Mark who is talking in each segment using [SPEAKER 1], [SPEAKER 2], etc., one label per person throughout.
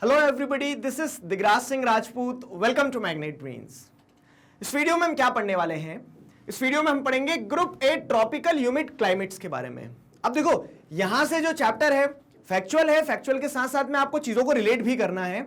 [SPEAKER 1] Hello everybody, this is Digraj Singh Rajput. Welcome to magnet brains. इस video में हम क्या पढ़ने वाले हैं? इस वीडियो में हम पढ़ेंगे group A tropical humid climates के बारे में। अब देखो, यहां से जो चैप्टर है फैक्चुअल के साथ साथ में आपको चीजों को रिलेट भी करना है।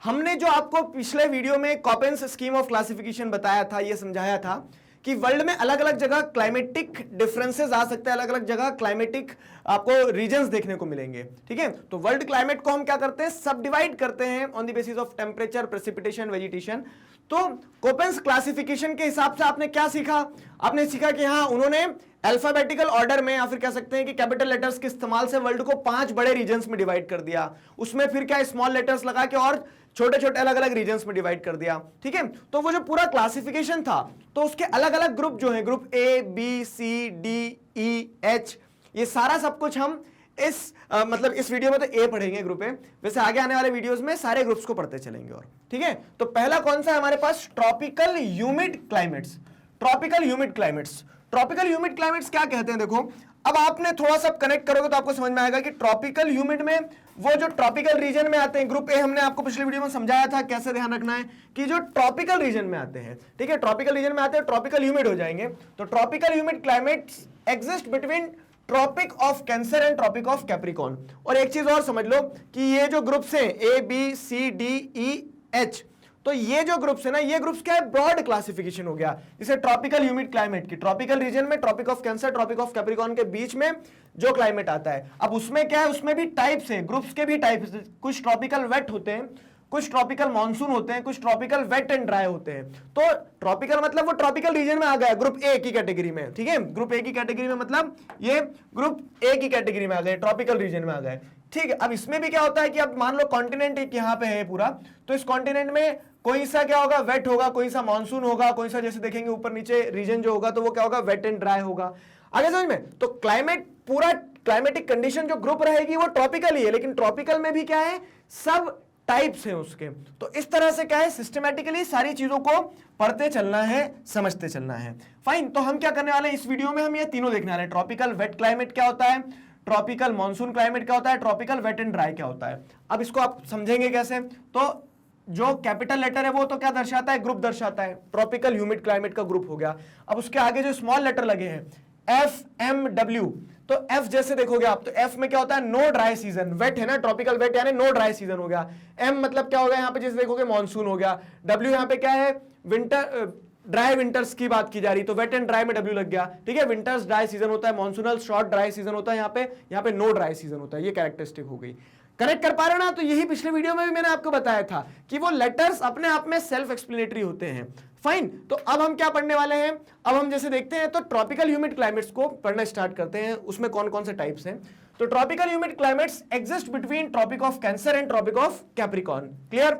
[SPEAKER 1] हमने जो आपको पिछले वीडियो में कॉपेंस स्कीम ऑफ क्लासिफिकेशन बताया था, ये समझाया था कि वर्ल्ड में अलग अलग जगह क्लाइमेटिक डिफरेंसेस आ सकते हैं, अलग अलग जगह क्लाइमेटिक आपको रीजन्स देखने को मिलेंगे। ठीक है, तो वर्ल्ड क्लाइमेट को हम क्या करते हैं, सब डिवाइड करते हैं on the basis of temperature, precipitation, vegetation. तो कोपेंस क्लासिफिकेशन के हिसाब से आपने क्या सीखा? आपने सीखा कि हाँ, उन्होंने अल्फाबेटिकल ऑर्डर में या फिर कह सकते हैं कि कैपिटल लेटर्स के इस्तेमाल से वर्ल्ड को 5 बड़े रीजन्स में डिवाइड कर दिया। उसमें फिर क्या स्मॉल लेटर्स लगा के और छोटे छोटे अलग अलग रीजन्स में डिवाइड कर दिया। ठीक है, तो वो जो पूरा क्लासिफिकेशन था, तो उसके अलग अलग ग्रुप जो है, group A, B, C, D, E, H, ये सारा सब कुछ हम इस वीडियो में तो ए पढ़ेंगे ग्रुप ए। वैसे आगे आने वाले वीडियोस में सारे ग्रुप्स को पढ़ते चलेंगे। और ठीक है, तो पहला कौन सा है हमारे पास? Tropical humid climates. Tropical humid climates, tropical humid climates क्या कहते हैं? देखो, अब आपने थोड़ा सा कनेक्ट करोगे तो आपको समझ में आएगा कि ट्रॉपिकल ह्यूमिड में वो जो ट्रॉपिकल रीजन में आते हैं, ग्रुप ए हमने आपको पिछले वीडियो में समझाया था कैसे ध्यान रखना है कि जो ट्रॉपिकल रीजन में आते हैं, ठीक है, ट्रॉपिकल रीजन में आते हैं, ट्रॉपिकल ह्यूमिड हो जाएंगे। तो tropical humid climates exist between tropic of cancer and tropic of Capricorn. और एक चीज और समझ लो कि ये जो ग्रुप्स हैं ए, B, C, D, E, H, तो ये जो ग्रुप्स है ना, ये ग्रुप्स क्या है? ब्रॉड क्लासिफिकेशन हो गया। जैसे ट्रॉपिकल ह्यूमिड क्लाइमेट की ट्रॉपिकल रीजन में tropic of cancer, tropic of Capricorn के बीच में जो क्लाइमेट आता है, अब उसमें क्या है, उसमें भी टाइप्स है, ग्रुप्स के भी टाइप्स। कुछ ट्रॉपिकल वेट होते हैं, कुछ ट्रॉपिकल मॉनसून होते हैं, कुछ ट्रॉपिकल वेट एंड ड्राई होते हैं। तो ट्रॉपिकल मतलब वो ट्रॉपिकल रीजन में आ गया, ग्रुप ए की कैटेगरी में। ठीक है, ग्रुप ए की कैटेगरी में मतलब ये ग्रुप ए की कैटेगरी में आ गए, ट्रॉपिकल रीजन में आ गए। ठीक है, अब इसमें भी क्या होता है कि अब मान लो कॉन्टिनेंट एक यहाँ पे है पूरा, तो इस कॉन्टिनेंट में कोई सा क्या होगा? वेट होगा, कोई सा मॉनसून होगा, कोई सा जैसे देखेंगे ऊपर नीचे रीजन जो होगा तो वो क्या होगा? वेट एंड ड्राई होगा। आगे समझ में? तो क्लाइमेट, पूरा क्लाइमेटिक कंडीशन जो ग्रुप रहेगी वो ट्रॉपिकल ही है, लेकिन ट्रॉपिकल में भी क्या है? सब टाइप्स हैं उसके। तो इस तरह से क्या है, सिस्टमैटिकली सारी चीजों को पढ़ते चलना है, समझते चलना है। फाइन, तो हम क्या करने वाले हैं इस वीडियो में? हम ये तीनों देखने वाले हैं। ट्रॉपिकल वेट क्लाइमेट क्या होता है, ट्रॉपिकल मॉनसून क्लाइमेट क्या होता है, ट्रॉपिकल वेट एंड ड्राई क्या होता है। अब इसको आप समझेंगे कैसे? तो जो कैपिटल लेटर है वो तो क्या दर्शाता है? ग्रुप दर्शाता है। ट्रॉपिकल ह्यूमिड क्लाइमेट का ग्रुप हो गया। अब उसके आगे जो स्मॉल लेटर लगे हैं, एफ, एम, डब्ल्यू, तो एफ जैसे देखोगे आप, तो एफ में क्या होता है? नो ड्राई सीजन, वेट है ना, ट्रॉपिकल वेट यानी नो ड्राई सीजन हो गया। एम मतलब क्या हो गया यहाँ पे, जैसे देखोगे मॉनसून हो गया। डब्ल्यू यहाँ पे क्या है? विंटर, ड्राई विंटर्स की बात की जा रही, तो वेट एंड ड्राई में डब्ल्यू लग गया। ठीक है, विंटर्स ड्राई सीजन होता है, मॉनसूनल शॉर्ट ड्राई सीजन होता है, यहाँ पे नो ड्राई सीजन होता है। ये कैरेक्टरिस्टिक हो गई। कनेक्ट कर पा रहे हो ना? तो यही पिछले वीडियो में भी मैंने आपको बताया था कि वो लेटर्स अपने आप में सेल्फ एक्सप्लेनेटरी होते हैं। फाइन, तो अब हम क्या पढ़ने वाले हैं? अब हम जैसे देखते हैं तो ट्रॉपिकल ह्यूमिड क्लाइमेट्स को पढ़ना स्टार्ट करते हैं। उसमें कौन कौन से टाइप्स हैं? तो tropical humid climates exist between tropic of cancer and tropic of Capricorn. Clear?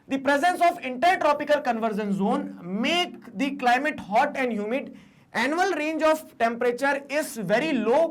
[SPEAKER 1] The presence of intertropical convergence zone make the climate hot and humid. Annual range of temperature is very low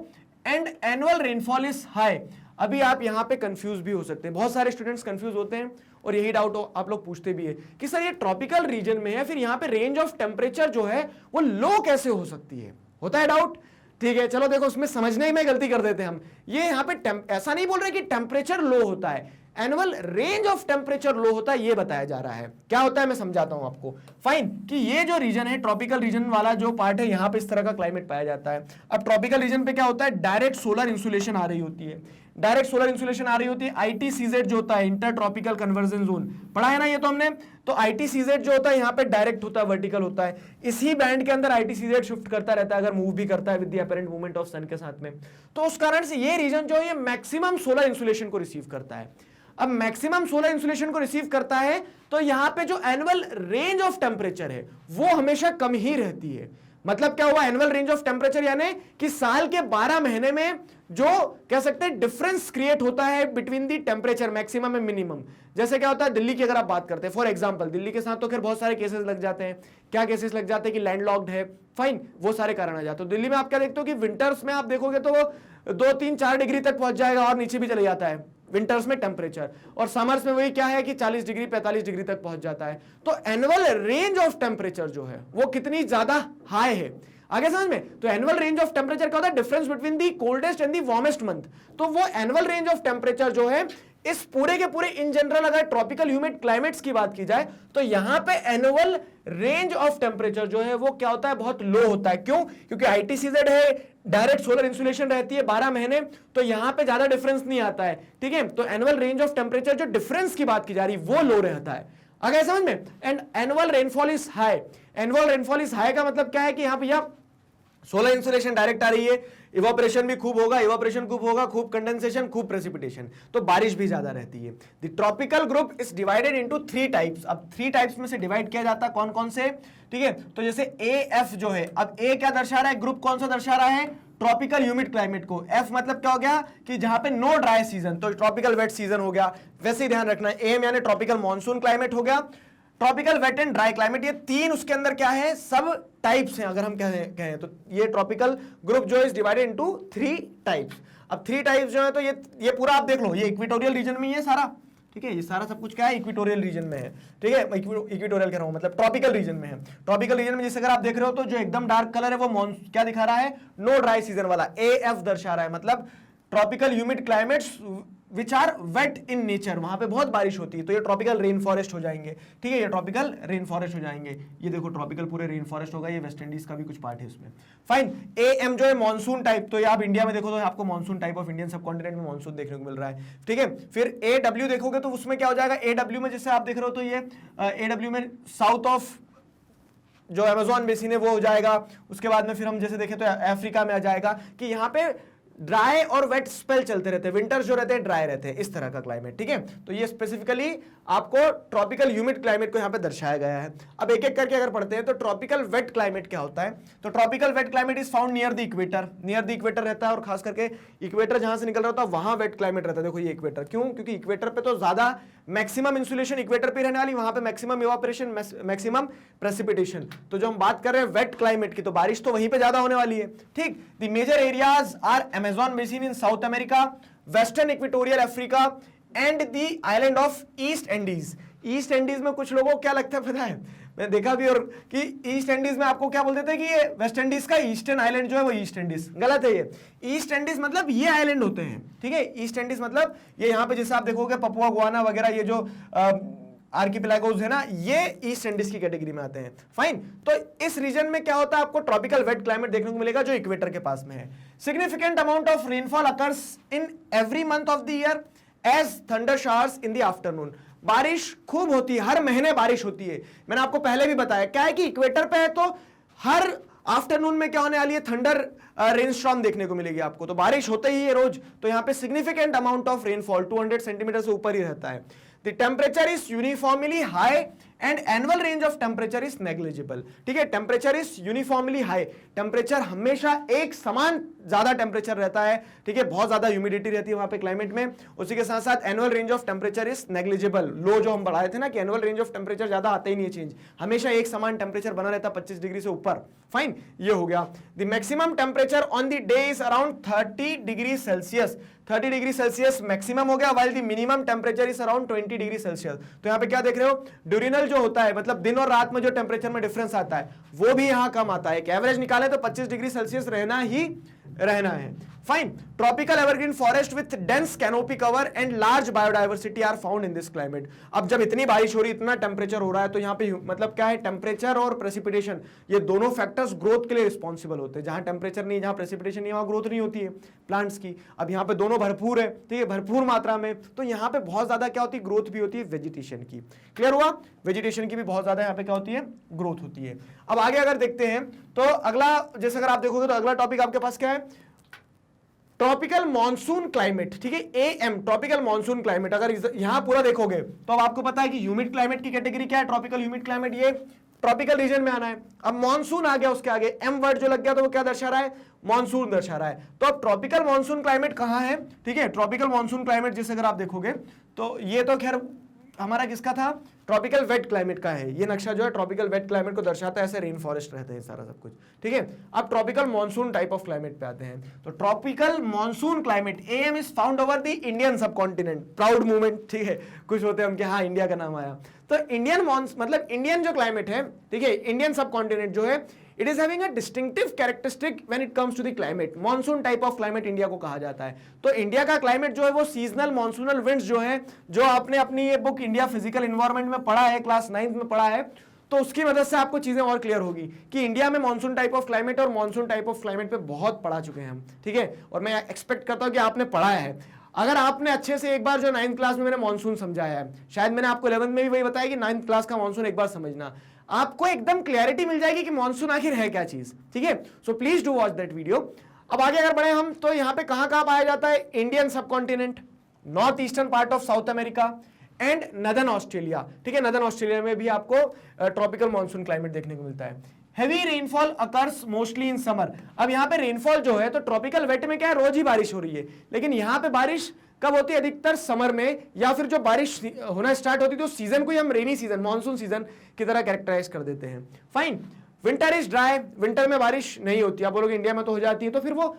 [SPEAKER 1] and annual rainfall is high. अभी आप यहाँ पे confuse भी हो सकते हैं, बहुत सारे स्टूडेंट्स कंफ्यूज होते हैं और यही डाउट आप लोग पूछते भी है कि सर ये ट्रॉपिकल रीजन में है, फिर यहाँ पे रेंज ऑफ टेम्परेचर जो है वो लो कैसे हो सकती है? होता है डाउट। ठीक है, चलो देखो, उसमें समझने में गलती कर देते हैं हम। ये यहाँ पे ऐसा नहीं बोल रहे कि टेम्परेचर लो होता है, annual range of temperature low होता है, ये बताया जा रहा है। क्या होता है मैं समझाता हूं आपको। फाइन, कि ये जो रीजन है, ट्रॉपिकल रीजन वाला जो पार्ट है, यहां पे इस तरह का क्लाइमेट पाया जाता है। अब ट्रॉपिकल रीजन पे क्या होता है? डायरेक्ट सोलर इंसुलेशन आ रही होती है, डायरेक्ट सोलर इंसुलेशन आ रही होती है। ITCZ जो होता है, इंटर ट्रॉपिकल कन्वर्जन जोन, पढ़ा है ना ये तो हमने। तो ITCZ जो होता है यहाँ पे डायरेक्ट होता है, वर्टिकल होता है। इसी बैंड के अंदर ITCZ शिफ्ट करता रहता है, अगर मूव भी करता है with the apparent movement of sun के साथ में। तो उस कारण से ये रीजन जो है, ये मैक्सिमम सोलर इंसुलेशन को रिसीव करता है। अब मैक्सिमम सोलर इंसुलेशन को रिसीव करता है तो यहां पे जो एनुअल रेंज ऑफ टेम्परेचर है वो हमेशा कम ही रहती है। मतलब क्या हुआ? एनुअल रेंज ऑफ टेम्परेचर यानी कि साल के 12 महीने में जो कह सकते हैं डिफरेंस क्रिएट होता है between the temperature maximum and minimum. जैसे क्या होता है, दिल्ली की अगर आप बात करते हैं फॉर एग्जांपल, दिल्ली के साथ तो खैर बहुत सारे केसेस लग जाते हैं। क्या केसेस लग जाते हैं कि लैंडलॉक्ड है, फाइन, वो सारे कारण आ जाते हैं। दिल्ली में आप क्या देखते हो कि विंटर्स में आप देखोगे तो वो 2-3-4 डिग्री तक पहुंच जाएगा और नीचे भी चले जाता है विंटर्स में टेम्परेचर, और समर्स में वही क्या है कि 40 डिग्री 45 डिग्री तक पहुंच जाता है। तो एनुअल रेंज ऑफ टेम्परेचर जो है वो कितनी ज्यादा हाई है। आगे समझ में? तो एनुअल रेंज ऑफ टेम्परेचर क्या होता है? Difference between the coldest and the warmest month. तो वो एनुअल रेंज ऑफ टेम्परेचर जो है इस पूरे के पूरे इन जनरल अगर ट्रॉपिकल ह्यूमिड क्लाइमेट्स की बात की जाए तो यहां पे एनुअल रेंज ऑफ टेम्परेचर जो है वो क्या होता है? बहुत लो होता है। क्यों? क्योंकि आईटीसीजेड है, डायरेक्ट सोलर इंसुलेशन रहती है 12 महीने, तो यहां पे ज्यादा डिफरेंस नहीं आता है। ठीक है, तो एनुअल रेंज ऑफ टेम्परेचर जो डिफरेंस की बात की जा रही है वो लो रहता है। अगर समझ में? And annual rainfall is high. Annual rainfall is high का मतलब क्या है कि यहां भैया सोलर इंसुलेशन डायरेक्ट आ रही है, इवापोरेशन भी खूब होगा, इवापोरेशन खूब होगा, खूब कंडेंसेशन, खूब प्रेसिपिटेशन, तो बारिश भी ज्यादा रहती है। The tropical group is divided into 3 types. अब 3 टाइप्स में से डिवाइड किया जाता है, कौन कौन से? ठीक है, तो जैसे ए एफ जो है, अब ए क्या दर्शा रहा है? ग्रुप कौन सा दर्शा रहा है? ट्रॉपिकल ह्यूमिड क्लाइमेट को। एफ मतलब क्या हो गया कि जहां पे नो ड्राई सीजन, तो ट्रॉपिकल वेट सीजन हो गया। वैसे ही ध्यान रखना है, एम यानी ट्रॉपिकल मॉनसून क्लाइमेट हो गया, tropical wet and dry climate, ये 3 उसके अंदर क्या है? सब टाइप्स हैं। अगर हम कहें तो ये ट्रॉपिकल ग्रुप जो है इज डिवाइडेड इनटू 3 टाइप्स। अब 3 टाइप्स जो है तो ये पूरा आप देख लो, ये इक्वेटोरियल रीजन में ही है सारा। ठीक है, ये सारा सब कुछ क्या है? इक्वेटोरियल रीजन में है। ठीक है, इक्वेटोरियल कह रहा हूं, मतलब ट्रॉपिकल रीजन में है। ट्रॉपिकल रीजन में जैसे अगर आप देख रहे हो तो जो एकदम डार्क कलर है वो क्या दिखा रहा है? नो ड्राई सीजन वाला, AF दर्शा रहा है, मतलब tropical humid climates which are wet in nature, वहां पे बहुत बारिश होती है, तो ये ट्रॉपिकल रेन फॉरेस्ट हो जाएंगे। ठीक है, ये ट्रॉपिकल रेन फॉरेस्ट हो जाएंगे। ये देखो ट्रॉपिकल पूरे रेन फॉरेस्ट होगा, ये वेस्ट इंडीज का भी कुछ पार्ट है इसमें। फाइन, AM जो है मॉनसून टाइप, तो ये आप इंडिया में देखो तो आपको मॉनसून टाइप ऑफ इंडियन सब कॉन्टिनेंट में मॉनसून देखने को मिल रहा है। ठीक है, फिर AW देखोगे तो उसमें क्या हो जाएगा? AW में जैसे आप देख रहे हो तो ये AW में साउथ ऑफ जो अमेजोन बेसिन है वो हो जाएगा। उसके बाद में फिर हम जैसे देखें तो अफ्रीका में आ जाएगा कि यहाँ पे ड्राई और वेट स्पेल चलते रहते हैं, विंटर्स जो रहते हैं ड्राई रहते हैं, इस तरह का क्लाइमेट। ठीक है, तो ये स्पेसिफिकली आपको ट्रॉपिकल ह्यूमिड क्लाइमेट को यहाँ पे दर्शाया गया है। अब एक एक करके अगर पढ़ते हैं तो ट्रॉपिकल वेट क्लाइमेट क्या होता है? तो tropical wait climate is found near the equator. Near the equator रहता है, और खास करके इक्वेटर जहां से निकल रहा होता है वहां वेट क्लाइमेट रहता है। देखो ये इक्वेटर, क्यों? क्योंकि इक्वेटर पे तो ज्यादा मैक्सिमम इंसुलेशन इक्वेटर पे रहने वाली, वहां पे मैक्सिमम इवापोरेशन, मैक्सिमम प्रेसिपिटेशन। तो जो हम बात कर रहे हैं वेट क्लाइमेट की, तो बारिश तो वहीं पे ज्यादा होने वाली है। ठीक, the major areas are Amazon basin in South America, western equatorial Africa and the island of East Indies. East Indies में कुछ लोगों को क्या लगता है पता है? मैंने देखा भी, और कि ईस्ट इंडीज में आपको क्या बोल देते हैं कि ये वेस्ट इंडीज का ईस्टर्न आइलैंड जो है वो ईस्ट इंडीज। गलत है ये। ईस्ट इंडीज मतलब ये आइलैंड होते हैं। ठीक है, ईस्ट इंडीज मतलब ये यहाँ पे जैसे आप देखोगे पपुआ गुआना वगैरह, ये जो आर्किपेलागोस है ना, ये ईस्ट इंडीज की कैटेगरी में आते हैं। फाइन, तो इस रीजन में क्या होता है? आपको ट्रॉपिकल वेट क्लाइमेट देखने को मिलेगा जो इक्वेटर के पास में है। Significant amount of rainfall occurs in every month of the year as thunder showers in the afternoon. बारिश खूब होती है, हर महीने बारिश होती है। मैंने आपको पहले भी बताया, क्या है कि इक्वेटर पे है तो हर आफ्टरनून में क्या होने वाली है? थंडर रेनस्टॉर्म देखने को मिलेगी आपको, तो बारिश होते ही है रोज। तो यहाँ पे significant amount of rainfall 200 centimetre से ऊपर ही रहता है। The temperature is uniformly high and annual range of temperature is negligible। ठीक है, temperature is uniformly high, temperature हमेशा एक समान ज्यादा टेम्परेचर रहता है। ठीक है, बहुत ज्यादा ह्यूमिडिटी रहती है वहां पे क्लाइमेट में। उसी के साथ साथ annual range of temperature is negligible. लो जो हम बढ़ाए थे ना कि एनुअल रेंज ऑफ टेम्परेचर ज्यादा आता ही नहीं है चेंज, हमेशा एक समान टेम्परेचर बना रहता है 25 डिग्री से ऊपर। फाइन, ये हो गया। The maximum temperature on the day is around 30 degree Celsius. 30 degree Celsius maximum हो गया, while the minimum temperature is around 20 degree Celsius. तो यहाँ पे क्या देख रहे हो? ड्यूरिनल जो होता है, मतलब दिन और रात में जो टेम्परेचर में डिफरेंस आता है वो भी यहाँ कम आता है। एक एवरेज निकाले तो 25 डिग्री सेल्सियस रहना ही रहना है। Fine, tropical evergreen forest with dense canopy cover and large biodiversity are found in this climate. अब जब इतनी बारिश हो रही, इतना टेम्परेचर हो रहा है, तो यहाँ पे मतलब क्या है? टेम्परेचर और प्रेसिपिटेशन, ये दोनों फैक्टर्स ग्रोथ के लिए रिस्पॉन्सिबल होते हैं। जहां टेम्परेचर नहीं, जहां प्रेसिपिटेशन नहीं, वहां ग्रोथ नहीं होती है प्लांट्स की। अब यहाँ पे दोनों भरपूर है, ठीक है, भरपूर मात्रा में, तो यहाँ पे बहुत ज्यादा क्या होती है? ग्रोथ भी होती है वेजिटेशन की। क्लियर हुआ? वेजिटेशन की भी बहुत ज्यादा यहाँ पे क्या होती है? ग्रोथ होती है। अब आगे अगर देखते हैं तो अगला, जैसे अगर आप देखोगे तो अगला टॉपिक आपके पास क्या है? Tropical monsoon climate. ठीक है, AM ट्रॉपिकल मॉनसून क्लाइमेट। अगर यहां पूरा देखोगे तो अब आपको पता है कि ह्यूमिड क्लाइमेट की कैटेगरी क्या है? ट्रॉपिकल ह्यूमिड क्लाइमेट, ये ट्रॉपिकल रीजन में आना है। अब मॉनसून आ गया, उसके आगे M वर्ड जो लग गया तो वो क्या दर्शा रहा है? मॉनसून दर्शा रहा है। तो अब ट्रॉपिकल मॉनसून क्लाइमेट कहां है? ठीक है, ट्रॉपिकल मॉनसून क्लाइमेट जैसे अगर आप देखोगे तो ये तो खैर हमारा किसका था? ट्रॉपिकल वेट क्लाइमेट का है। ये नक्शा जो है ट्रॉपिकल वेट क्लाइमेट को दर्शाता है, ऐसे रेन फॉरेस्ट रहते हैं सारा सब कुछ। ठीक है, अब tropical monsoon type of climate पे आते हैं। तो tropical monsoon climate AM is found over the Indian subcontinent. Proud movement, ठीक है, कुछ होते हैं हम कि हाँ इंडिया का नाम आया। तो इंडियन मतलब इंडियन जो क्लाइमेट है, ठीक है, इंडियन सबकॉन्टिनेंट जो है, it is having a distinctive characteristic when it comes to the climate. Monsoon type of climate India को कहा जाता है। तो इंडिया का क्लाइमेट जो है वो सीजनल मॉनसूनल विंड्स जो है, जो आपने अपनी ये बुक इंडिया फिजिकल एनवायरनमेंट में पढ़ा है, क्लास 9th में पढ़ा है, तो उसकी मदद से आपको चीजें और क्लियर होगी कि इंडिया में मॉनसून टाइप ऑफ क्लाइमेट और मॉनसून टाइप ऑफ क्लाइमेट पे बहुत पढ़ा चुके हैं हम, ठीक है। और मैं एक्सपेक्ट करता हूं कि आपने पढ़ा है। अगर आपने अच्छे से एक बार जो 9th क्लास में मैंने मॉनसून समझाया है, शायद मैंने आपको 11th में भी वही बताया कि 9th क्लास का मॉनसून एक बार समझना, आपको एकदम क्लैरिटी मिल जाएगी कि मॉनसून आखिर है क्या चीज, ठीक है। So please do watch that video. अब आगे अगर बढ़े हम, तो यहाँ पे कहां कहां पाया जाता है? Indian subcontinent, north eastern part of south America and northern Australia, ठीक है। नदर्न ऑस्ट्रेलिया में भी आपको ट्रॉपिकल मॉनसून क्लाइमेट देखने को मिलता है। Heavy rainfall occurs mostly in summer. अब यहाँ पे रेनफॉल जो है, तो ट्रॉपिकल वेट में क्या है, रोज ही बारिश हो रही है, लेकिन यहाँ पे बारिश कब होती है? अधिकतर समर में, या फिर जो बारिश होना स्टार्ट होती है तो सीजन को ही हम रेनी सीजन, मॉनसून सीजन की तरह कैरेक्टराइज कर देते हैं। Fine. Winter is dry, winter में बारिश नहीं होती। आप बोलोगे इंडिया में तो हो जाती है, तो फिर वो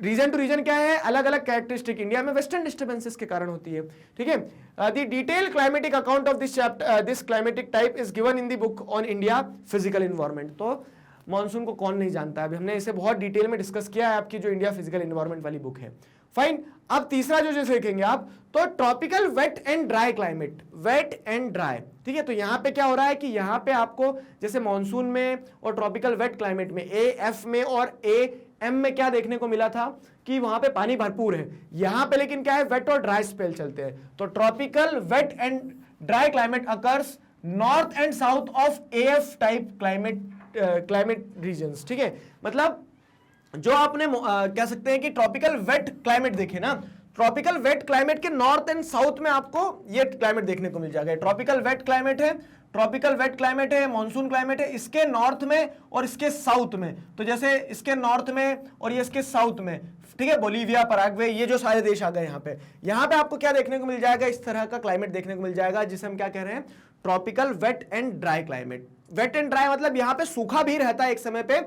[SPEAKER 1] रीजन टू रीजन क्या है, अलग अलग कैरेक्टरिस्टिक इंडिया में वेस्टर्न डिस्टर्बेंसेस के कारण होती है, ठीक है। The detail climatic account of this climatic type is given in the book on India physical environment. तो मॉनसून को कौन नहीं जानता है, अभी हमने इसे बहुत डिटेल में डिस्कस किया है आपकी जो इंडिया फिजिकल एनवायरनमेंट वाली बुक है। फाइन। अब तीसरा जो जैसे देखेंगे आप, तो tropical wet and dry climate, wet and dry, ठीक है। तो यहाँ पे क्या हो रहा है कि यहाँ पे आपको जैसे मॉनसून में और ट्रॉपिकल वेट क्लाइमेट में, AF में और AM में क्या देखने को मिला था कि वहां पे पानी भरपूर है। यहाँ पे लेकिन क्या है, वेट और ड्राई स्पेल चलते हैं। तो tropical wet and dry climate occurs north and south of AF type climate regions, ठीक है। मतलब जो आपने कह सकते हैं कि ट्रॉपिकल वेट क्लाइमेट देखे ना, ट्रॉपिकल वेट क्लाइमेट के नॉर्थ एंड साउथ में आपको ये क्लाइमेट देखने को मिल जाएगा। ट्रॉपिकल वेट क्लाइमेट है, ट्रॉपिकल वेट क्लाइमेट है, मॉनसून क्लाइमेट है, इसके नॉर्थ में और इसके साउथ में। तो जैसे इसके नॉर्थ में और ये इसके साउथ में, ठीक है, बोलीविया, पराग्वे, ये जो सारे देश आ गए यहाँ पे आपको क्या देखने को मिल जाएगा? इस तरह का क्लाइमेट देखने को मिल जाएगा, जिसे हम क्या कह रहे हैं, tropical wet and dry climate. Wet and dry मतलब यहाँ पे सूखा भी रहता है एक समय पे,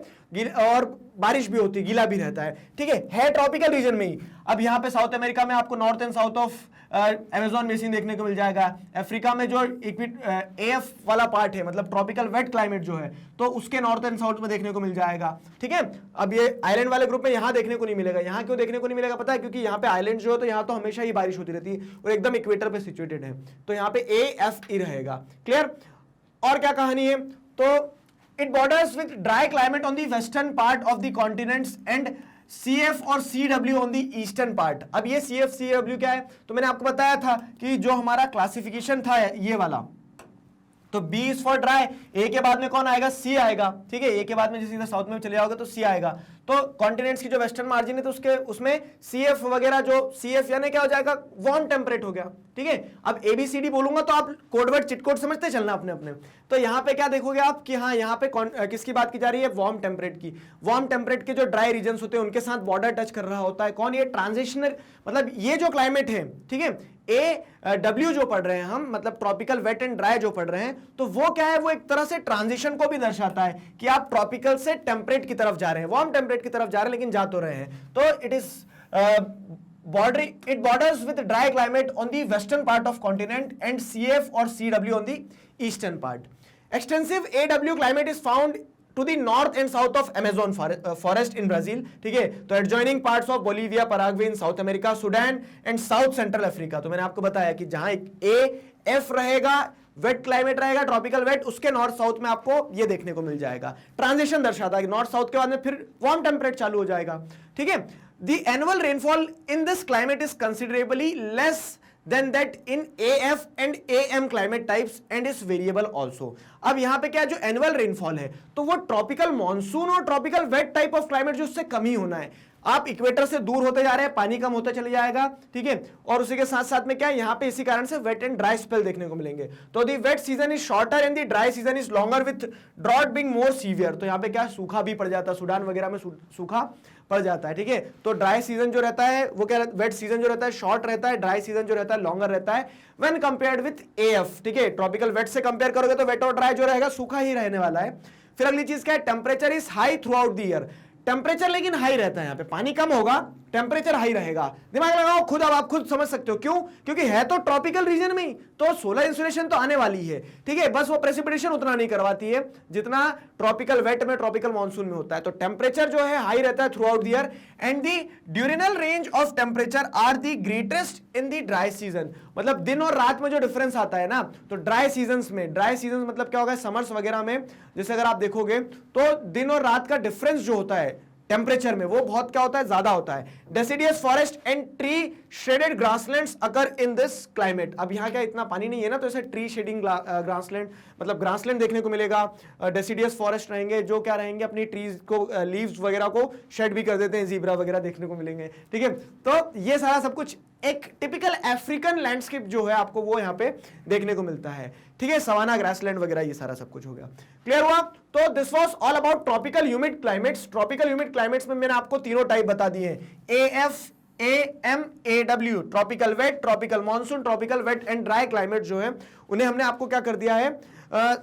[SPEAKER 1] और बारिश भी होती है, गीला भी रहता है, ठीक है ट्रॉपिकल रीजन में ही। अब यहाँ पे साउथ अमेरिका में आपको north and south of Amazon basin देखने को मिल जाएगा। अफ्रीका में जो AF वाला पार्ट है, मतलब ट्रॉपिकल वेट क्लाइमेट जो है, तो उसके नॉर्थ एंड साउथ में देखने को मिल जाएगा, ठीक है। अब ये आइलैंड वाले ग्रुप में यहाँ देखने को नहीं मिलेगा। यहाँ क्यों देखने को नहीं मिलेगा पता है? क्योंकि यहाँ पे आइलैंड जो है, तो यहाँ तो हमेशा ही बारिश होती रहती है और एकदम इक्वेटर पे सिचुएटेड है, तो यहाँ पे AFE रहेगा। क्लियर? और क्या कहानी है? तो it borders with dry climate on the western part of the continents and CF और CW on the eastern part. अब ये CF CW क्या है? तो मैंने आपको बताया था कि जो हमारा क्लासिफिकेशन था ये वाला, तो B is for dry, A के बाद में कौन आएगा? C आएगा, ठीक है। A के बाद में जैसे साउथ में चले जाओगे तो C आएगा। तो कॉन्टिनेंट्स की जो वेस्टर्न मार्जिन है, तो उसके उसमें CF वगैरह, जो CF यानी क्या हो जाएगा? वार्म टेम्परेट हो गया, ठीक है। अब ABCD बोलूंगा तो आप कोडवर्ड चिटकोड समझते चलना अपने अपने। तो यहाँ पे क्या देखोगे आप कि हाँ, यहाँ पे किसकी बात की जा रही है? वार्म टेम्परेट की। वार्म टेम्परेट के जो ड्राई रीजन होते हैं उनके साथ बॉर्डर टच कर रहा होता है कौन? ये ट्रांजिशनल, मतलब ये जो क्लाइमेट है, ठीक है, AW जो पढ़ रहे हैं हम, मतलब ट्रॉपिकल वेट एंड ड्राई जो पढ़ रहे हैं, तो वो क्या है? वो एक तरह से ट्रांजिशन को भी दर्शाता है कि आप ट्रॉपिकल से टेम्परेट की तरफ जा रहे हैं, वार्म टेम्परेट की तरफ जा रहे हैं, लेकिन जा तो रहे हैं। तो it borders with dry climate on the western part of continent and CF or CW on the eastern part. Extensive AW climate is found to the north and south of Amazon forest in Brazil, ठीक है। तो adjoining parts of Bolivia, Paraguay in South America, Sudan and South Central Africa। तो मैंने आपको बताया कि जहां एक AF रहेगा, वेट क्लाइमेट रहेगा, ट्रॉपिकल वेट, उसके नॉर्थ साउथ में आपको ये देखने को मिल जाएगा। ट्रांजिशन दर्शाता है कि नॉर्थ साउथ के बाद में फिर वार्म टेम्परेट चालू हो जाएगा, ठीक है। The annual rainfall in this climate is considerably less than that in AF and AM climate types and is variable also। अब यहाँ पे क्या, जो एनुअल रेनफॉल है, तो वो ट्रॉपिकल मॉनसून और tropical wet type of climate जो उससे कम ही होना है। आप इक्वेटर से दूर होते जा रहे हैं, पानी कम होता चले जाएगा, ठीक है। और उसी के साथ साथ में क्या है, यहाँ पे इसी कारण से वेट एंड ड्राई स्पेल देखने को मिलेंगे। तो the wet season is shorter and the dry season is longer with drought being more severe. तो यहाँ पे क्या, सूखा भी पड़ जाता है, सूडान वगैरह में सूखा पड़ जाता है, ठीक है। तो ड्राई सीजन जो रहता है वो क्या, वेट सीजन जो रहता है शॉर्ट रहता है, ड्राई सीजन जो रहता है लॉन्गर रहता है व्हेन कंपेयर्ड विथ AF, ठीक है। ट्रॉपिकल वेट से कंपेयर करोगे तो वेट और ड्राई जो रहेगा सूखा ही रहने वाला है। फिर अगली चीज क्या है, temperature is high through out the year. Temperature लेकिन हाई रहता है, यहाँ पे पानी कम होगा, टेम्परेचर हाई रहेगा। दिमाग लगाओ खुद, अब आप खुद समझ सकते हो क्यों, क्योंकि है तो ट्रॉपिकल रीजन में ही, तो सोलर इंसुलेशन तो आने वाली है, ठीक है, बस वो प्रेसिपिटेशन उतना नहीं करवाती है जितना ट्रॉपिकल वेट में, ट्रॉपिकल मॉनसून में होता है। तो टेम्परेचर जो है हाई रहता है throughout the year, and the diurnal range of temperature are the greatest in the dry season. मतलब दिन और रात में जो डिफरेंस आता है ना, तो ड्राई सीजन में, ड्राई सीजन मतलब क्या होगा, समर्स वगैरह में जैसे अगर आप देखोगे तो दिन और रात का डिफरेंस जो होता है टेम्परेचर में, वो बहुत क्या होता है, ज्यादा होता है। Deciduous forest and tree shaded grasslands occur in this climate. अब यहाँ क्या इतना पानी नहीं है ना, तो ऐसे ट्री शेडिंग ग्रासलैंड, मतलब ग्रासलैंड देखने को मिलेगा। डेसिडियस फॉरेस्ट रहेंगे जो क्या रहेंगे, अपनी ट्रीज को, लीव्स वगैरह को शेड भी कर देते हैं, जीब्रा वगैरह देखने को मिलेंगे, ठीक है। तो ये सारा सब कुछ एक टिपिकल अफ्रीकन लैंडस्केप जो है आपको वो यहाँ पे देखने को मिलता है, ठीक है, सवाना, ग्रासलैंड वगैरह, ये सारा सब कुछ हो गया। क्लियर हुआ? तो this was all about tropical humid climates. Tropical humid climates में मैंने आपको तीनों टाइप बता दिए हैं, AFAMAW, tropical wet, tropical monsoon, tropical wet and dry climate जो है उन्हें हमने आपको क्या कर दिया है,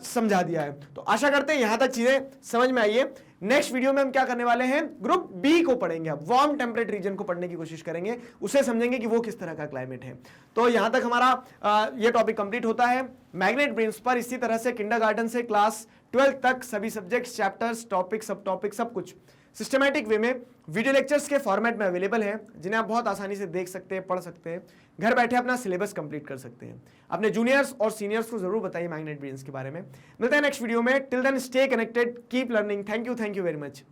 [SPEAKER 1] समझा दिया है। तो आशा करते हैं यहां तक चीजें समझ में आई है। नेक्स्ट वीडियो में हम क्या करने वाले हैं, ग्रुप बी को पढ़ेंगे, अब वार्म टेम्परेट रीजन को पढ़ने की कोशिश करेंगे, उसे समझेंगे कि वो किस तरह का क्लाइमेट है। तो यहां तक हमारा ये टॉपिक कंप्लीट होता है मैग्नेट ब्रेन्स पर। इसी तरह से किंडरगार्टन से क्लास 12 तक सभी सब्जेक्ट्स, चैप्टर्स, टॉपिक, सब टॉपिक, सब कुछ सिस्टमैटिक वे में वीडियो लेक्चर्स के फॉर्मेट में अवेलेबल है, जिन्हें आप बहुत आसानी से देख सकते हैं, पढ़ सकते हैं, घर बैठे अपना सिलेबस कंप्लीट कर सकते हैं। अपने जूनियर्स और सीनियर्स को जरूर बताइए मैग्नेट ब्रेन्स के बारे में। मिलते हैं नेक्स्ट वीडियो में। Till then stay connected, keep learning. Thank you very much.